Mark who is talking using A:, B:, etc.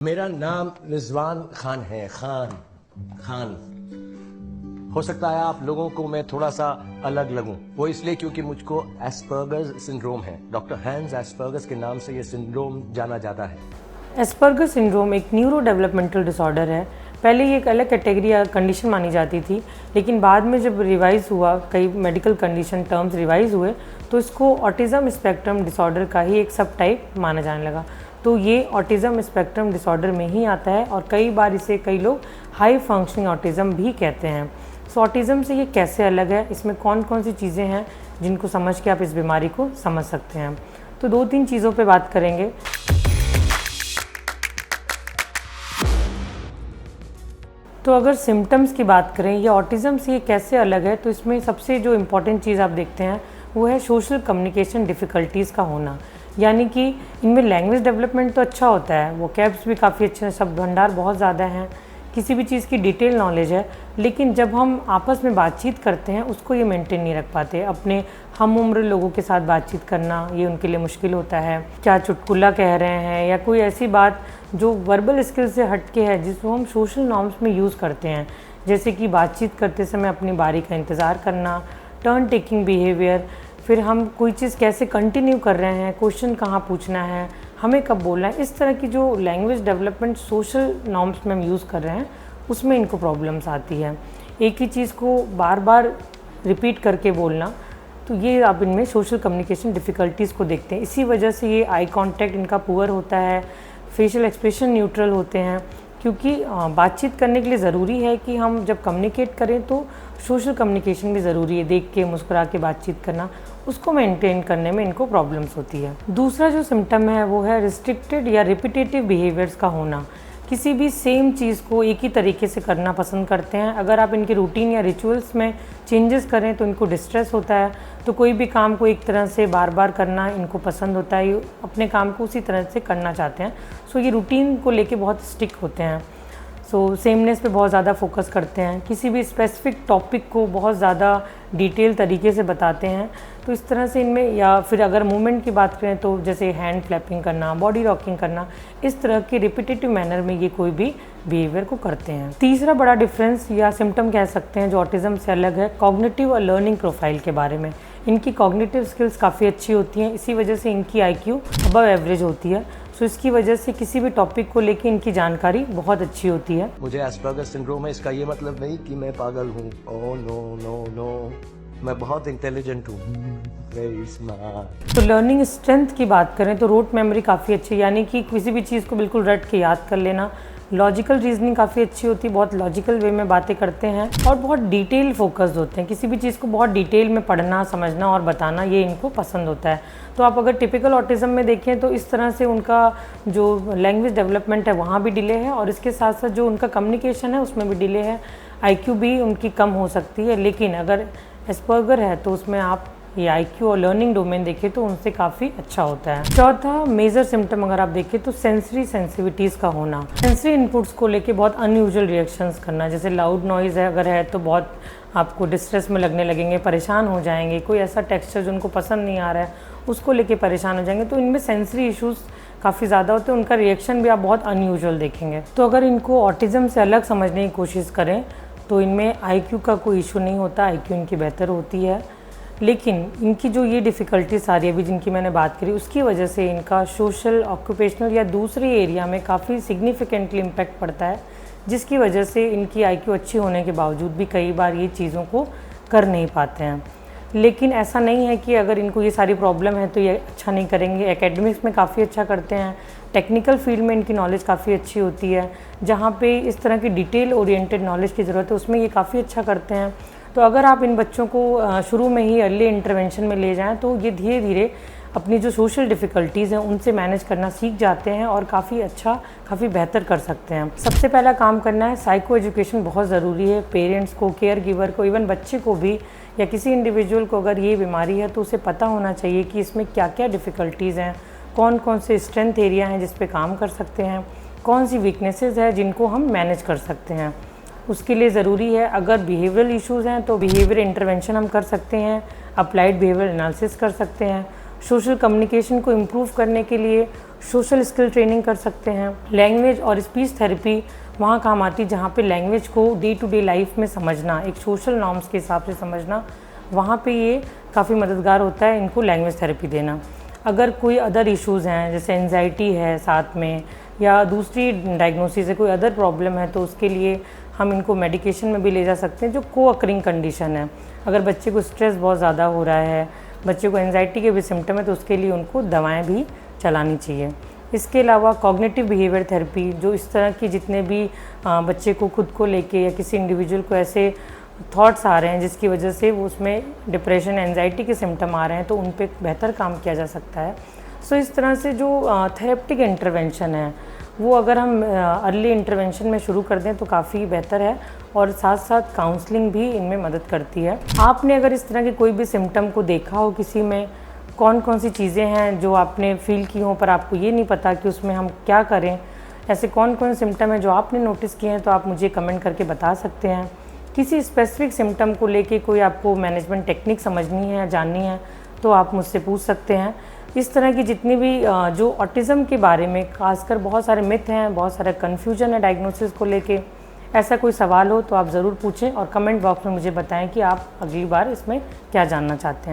A: मेरा नाम रिजवान खान है। खान हो सकता है आप लोगों को मैं थोड़ा सा अलग लगूं, वो इसलिए क्योंकि मुझको एस्पर्गर्स सिंड्रोम है। डॉक्टर हैंस एस्पर्गर्स के नाम से ये सिंड्रोम जाना जाता है।
B: एस्पर्गर सिंड्रोम एक न्यूरो डेवलपमेंटल डिसऑर्डर है। पहले ये एक अलग कैटेगरी या कंडीशन मानी जाती थी, लेकिन बाद में जब रिवाइज हुआ, कई मेडिकल कंडीशन टर्म्स रिवाइज हुए, तो इसको ऑटिज़म स्पेक्ट्रम डिसऑर्डर का ही एक सब टाइप माना जाने लगा। तो ये ऑटिज़म स्पेक्ट्रम डिसऑर्डर में ही आता है और कई बार इसे कई लोग हाई फंक्शनिंग ऑटिज़म भी कहते हैं। सो ऑटिज़म से ये कैसे अलग है, इसमें कौन कौन सी चीज़ें हैं जिनको समझ के आप इस बीमारी को समझ सकते हैं। तो 2-3 चीज़ों पे बात करेंगे। तो अगर सिम्टम्स की बात करें या ऑटिज़म से ये कैसे अलग है, तो इसमें सबसे जो इम्पॉर्टेंट चीज़ आप देखते हैं वो है सोशल कम्युनिकेशन डिफ़िकल्टीज़ का होना। यानी कि इनमें लैंग्वेज डेवलपमेंट तो अच्छा होता है, वोकैब्स भी काफ़ी अच्छे हैं, शब्द भंडार बहुत ज़्यादा हैं, किसी भी चीज़ की डिटेल नॉलेज है, लेकिन जब हम आपस में बातचीत करते हैं उसको ये मेंटेन नहीं रख पाते। अपने हम उम्र लोगों के साथ बातचीत करना ये उनके लिए मुश्किल होता है। क्या चुटकुला कह रहे हैं या कोई ऐसी बात जो वर्बल स्किल से हटके है जिसको हम सोशल नॉर्म्स में यूज़ करते हैं, जैसे कि बातचीत करते समय अपनी बारी का इंतज़ार करना, टर्न टेकिंग बिहेवियर, फिर हम कोई चीज़ कैसे कंटिन्यू कर रहे हैं, क्वेश्चन कहाँ पूछना है, हमें कब बोलना है, इस तरह की जो लैंग्वेज डेवलपमेंट सोशल नॉर्म्स में हम यूज़ कर रहे हैं उसमें इनको प्रॉब्लम्स आती है। एक ही चीज़ को बार बार रिपीट करके बोलना, तो ये आप इनमें सोशल कम्युनिकेशन डिफ़िकल्टीज़ को देखते हैं। इसी वजह से ये आई कांटेक्ट इनका पुअर होता है, फेशियल एक्सप्रेशन न्यूट्रल होते हैं, क्योंकि बातचीत करने के लिए ज़रूरी है कि हम जब कम्युनिकेट करें तो सोशल कम्युनिकेशन भी ज़रूरी है। देख के मुस्कुरा के बातचीत करना, उसको मेंटेन करने में इनको प्रॉब्लम्स होती है। दूसरा जो सिम्टम है वो है रिस्ट्रिक्टेड या रिपीटेटिव बिहेवियर्स का होना। किसी भी सेम चीज़ को एक ही तरीके से करना पसंद करते हैं। अगर आप इनके रूटीन या रिचुअल्स में चेंजेस करें तो इनको डिस्ट्रेस होता है। तो कोई भी काम को एक तरह से बार बार करना इनको पसंद होता है, ये अपने काम को उसी तरह से करना चाहते हैं। सो ये रूटीन को लेके बहुत स्टिक होते हैं। सो सेमनेस पे बहुत ज़्यादा फोकस करते हैं, किसी भी स्पेसिफिक टॉपिक को बहुत ज़्यादा डिटेल तरीके से बताते हैं। तो इस तरह से इनमें, या फिर अगर मूवमेंट की बात करें तो जैसे हैंड क्लैपिंग करना, बॉडी रॉकिंग करना, इस तरह के रिपीटेटिव मैनर में ये कोई भी बिहेवियर को करते हैं। तीसरा बड़ा डिफरेंस या सिम्टम कह सकते हैं जो ऑटिज़म से अलग है, कॉग्निटिव और लर्निंग प्रोफाइल के बारे में। इनकी कॉग्निटिव स्किल्स काफ़ी अच्छी होती हैं, इसी वजह से इनकी IQ अबव एवरेज होती है। सो इसकी वजह से किसी भी टॉपिक को लेके इनकी जानकारी बहुत अच्छी होती है।
A: मुझे एस्पर्गर सिंड्रोम है, इसका ये मतलब नहीं कि मैं पागल हूँ। ओह नो नो नो, मैं बहुत इंटेलिजेंट हूँ, वेरी स्मार्ट।
B: तो लर्निंग स्ट्रेंथ की बात करें तो रोट मेमोरी काफ़ी अच्छी है, यानी कि किसी भी चीज़ को बिल्कुल रट के याद कर लेना। लॉजिकल रीजनिंग काफ़ी अच्छी होती है, बहुत लॉजिकल वे में बातें करते हैं और बहुत डिटेल फोकस्ड होते हैं। किसी भी चीज़ को बहुत डिटेल में पढ़ना, समझना और बताना ये इनको पसंद होता है। तो आप अगर टिपिकल ऑटिज़म में देखें तो इस तरह से उनका जो लैंग्वेज डेवलपमेंट है वहाँ भी डिले है और इसके साथ साथ जो उनका कम्युनिकेशन है उसमें भी डिले है। IQ भी उनकी कम हो सकती है, लेकिन अगर एस्पर्गर है तो उसमें आप ये IQ और लर्निंग डोमेन देखें तो उनसे काफ़ी अच्छा होता है। चौथा मेजर सिम्टम अगर आप देखें तो सेंसरी सेंसिटिविटीज़ का होना। सेंसरी इनपुट्स को लेके बहुत अनयूजुअल रिएक्शंस करना, जैसे लाउड नॉइज़ है अगर है तो बहुत आपको डिस्ट्रेस में लगने लगेंगे, परेशान हो जाएंगे। कोई ऐसा टेक्सचर जो उनको पसंद नहीं आ रहा है उसको लेके परेशान हो जाएंगे। तो इनमें सेंसरी इश्यूज़ काफ़ी ज़्यादा होते हैं, उनका रिएक्शन भी आप बहुत अनयूजुअल देखेंगे। तो अगर इनको ऑटिज़म से अलग समझने की कोशिश करें तो इनमें IQ का कोई इशू नहीं होता, IQ इनकी बेहतर होती है, लेकिन इनकी जो ये डिफ़िकल्टीज आ रही है अभी जिनकी मैंने बात करी, उसकी वजह से इनका सोशल, ऑक्यूपेशनल या दूसरे एरिया में काफ़ी सिग्निफिकेंटली इम्पैक्ट पड़ता है, जिसकी वजह से इनकी IQ अच्छी होने के बावजूद भी कई बार ये चीज़ों को कर नहीं पाते हैं। लेकिन ऐसा नहीं है कि अगर इनको ये सारी प्रॉब्लम है तो ये अच्छा नहीं करेंगे। एकेडमिक्स में काफ़ी अच्छा करते हैं, टेक्निकल फील्ड में इनकी नॉलेज काफ़ी अच्छी होती है, जहाँ पे इस तरह की डिटेल ओरिएंटेड नॉलेज की ज़रूरत है उसमें ये काफ़ी अच्छा करते हैं। तो अगर आप इन बच्चों को शुरू में ही अर्ली इंटरवेंशन में ले जाएं तो ये धीरे धीरे अपनी जो सोशल डिफ़िकल्टीज़ हैं उनसे मैनेज करना सीख जाते हैं और काफ़ी अच्छा, काफ़ी बेहतर कर सकते हैं। सबसे पहला काम करना है, साइको एजुकेशन बहुत ज़रूरी है। पेरेंट्स को, केयर गिवर को, इवन बच्चे को भी या किसी इंडिविजुअल को अगर ये बीमारी है तो उसे पता होना चाहिए कि इसमें क्या क्या डिफ़िकल्टीज़ हैं, कौन कौन से स्ट्रेंथ एरिया हैं जिस पे काम कर सकते हैं, कौन सी वीकनेसेस है जिनको हम मैनेज कर सकते हैं। उसके लिए ज़रूरी है, अगर बिहेवियरल इश्यूज़ हैं तो बिहेवियर इंटरवेंशन हम कर सकते हैं, अप्लाइड बिहेवियर एनालिसिस कर सकते हैं। सोशल कम्युनिकेशन को इम्प्रूव करने के लिए सोशल स्किल ट्रेनिंग कर सकते हैं। लैंग्वेज और स्पीच थेरेपी वहाँ काम आती है जहाँ पे लैंग्वेज को डे टू डे लाइफ में समझना, एक सोशल नॉर्म्स के हिसाब से समझना, वहाँ पे ये काफ़ी मददगार होता है इनको लैंग्वेज थेरेपी देना। अगर कोई अदर इश्यूज़ हैं जैसे एंजाइटी है साथ में या दूसरी डायग्नोसिस है, कोई अदर प्रॉब्लम है, तो उसके लिए हम इनको मेडिकेशन में भी ले जा सकते हैं जो को अकरिंग कंडीशन है। अगर बच्चे को स्ट्रेस बहुत ज़्यादा हो रहा है, बच्चे को एंजाइटी के भी सिम्टम है, तो उसके लिए उनको दवाएं भी चलानी चाहिए। इसके अलावा कॉग्निटिव बिहेवियर थेरेपी, जो इस तरह की जितने भी बच्चे को खुद को लेके या किसी इंडिविजुअल को ऐसे थॉट्स आ रहे हैं जिसकी वजह से वो उसमें डिप्रेशन एंजाइटी के सिम्टम आ रहे हैं, तो उन पे बेहतर काम किया जा सकता है। सो इस तरह से जो थेरेप्टिक इंटरवेंशन है वो अगर हम अर्ली इंटरवेंशन में शुरू कर दें तो काफ़ी बेहतर है, और साथ साथ काउंसलिंग भी इनमें मदद करती है। आपने अगर इस तरह के कोई भी सिम्टम को देखा हो किसी में, कौन कौन सी चीज़ें हैं जो आपने फील की हों पर आपको ये नहीं पता कि उसमें हम क्या करें, ऐसे कौन कौन से सिम्टम हैं जो आपने नोटिस किए हैं, तो आप मुझे कमेंट करके बता सकते हैं। किसी स्पेसिफिक सिम्टम को लेके कोई आपको मैनेजमेंट टेक्निक समझनी है, जाननी है, तो आप मुझसे पूछ सकते हैं। इस तरह की जितनी भी जो ऑटिज़म के बारे में खासकर बहुत सारे मिथ हैं, बहुत सारा कन्फ्यूजन है डायग्नोसिस को लेके, ऐसा कोई सवाल हो तो आप ज़रूर पूछें और कमेंट बॉक्स में मुझे बताएं कि आप अगली बार इसमें क्या जानना चाहते हैं।